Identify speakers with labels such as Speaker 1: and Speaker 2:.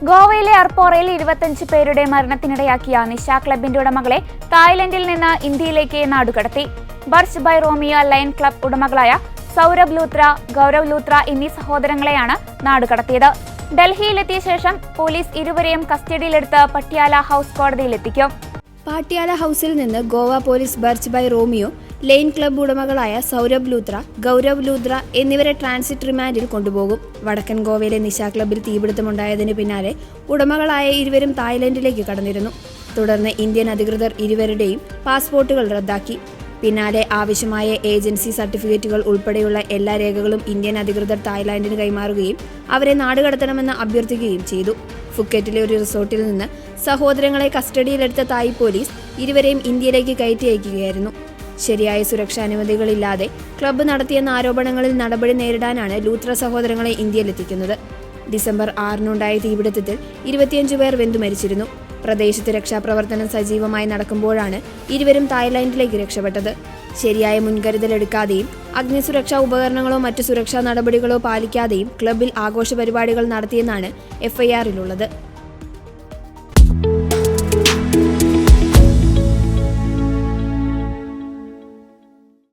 Speaker 1: ഗോവയിലെ അർപ്പോറയിൽ 25 പേരുടെ മരണത്തിനിടയാക്കിയ നിശ ക്ലബിന്റെ ഉടമകളെ തായ്ലൻഡിൽ നിന്ന് ഇന്ത്യയിലേക്ക് നാടുകടത്തി. Birch by Romeo Lion Club ഉടമകളായ സൗരഭ് ലൂത്ര, ഗൗരവ് ലൂത്ര എന്നീ സഹോദരങ്ങളെയാണ് നാടുകടത്തിയത്. ഡൽഹിയിലെത്തിയ ശേഷം പോലീസ് ഇരുവരെയും കസ്റ്റഡിയിലെടുത്ത് പട്യാല ഹൗസ് കോടതിയിലെത്തിക്കും.
Speaker 2: പാട്യാല ഹൗസിൽ നിന്ന് Goa police Birch by Romeo Lane club ഉടമകളായ സൗരഭ് ലൂത്ര, ഗൗരവ് ലൂത്ര എന്നിവരെ ട്രാൻസിറ്റ് റിമാൻഡിൽ കൊണ്ടുപോകും. വടക്കൻ ഗോവയിലെ നിശ ക്ലബ്ബിൽ തീപിടുത്തമുണ്ടായതിന് പിന്നാലെ ഉടമകളായ ഇരുവരും തായ്ലൻഡിലേക്ക് കടന്നിരുന്നു. തുടർന്ന് ഇന്ത്യൻ അധികൃതർ ഇരുവരുടെയും പാസ്പോർട്ടുകൾ റദ്ദാക്കി. പിന്നാലെ ആവശ്യമായ ഏജൻസി സർട്ടിഫിക്കറ്റുകൾ ഉൾപ്പെടെയുള്ള എല്ലാ രേഖകളും ഇന്ത്യൻ അധികൃതർ തായ്ലാൻഡിന് കൈമാറുകയും അവരെ നാടുകടത്തണമെന്ന് അഭ്യർത്ഥിക്കുകയും ചെയ്തു. ഫുക്കറ്റിലെ ഒരു റിസോർട്ടിൽ നിന്ന് സഹോദരങ്ങളെ കസ്റ്റഡിയിലെടുത്ത തായ് പോലീസ് ഇരുവരെയും ഇന്ത്യയിലേക്ക് കയറ്റി അയക്കുകയായിരുന്നു. ശരിയായ സുരക്ഷാ അനുമതികളില്ലാതെ ക്ലബ്ബ് നടത്തിയെന്ന ആരോപണങ്ങളിൽ നടപടി നേരിടാനാണ് ലൂത്ര സഹോദരങ്ങളെ ഇന്ത്യയിലെത്തിക്കുന്നത്. ഡിസംബർ 6-നുണ്ടായ തീപിടുത്തത്തിൽ 25 പേർ വെന്തു മരിച്ചിരുന്നു. പ്രദേശത്ത് രക്ഷാപ്രവർത്തനം സജീവമായി നടക്കുമ്പോഴാണ് ഇരുവരും തായ്ലാൻഡിലേക്ക് രക്ഷപ്പെട്ടത്. ശരിയായ മുൻകരുതലെടുക്കാതെയും അഗ്നിസുരക്ഷാ ഉപകരണങ്ങളോ മറ്റു സുരക്ഷാ നടപടികളോ പാലിക്കാതെയും ക്ലബ്ബിൽ ആഘോഷ പരിപാടികൾ നടത്തിയെന്നാണ് എഫ്ഐആറിലുള്ളത്.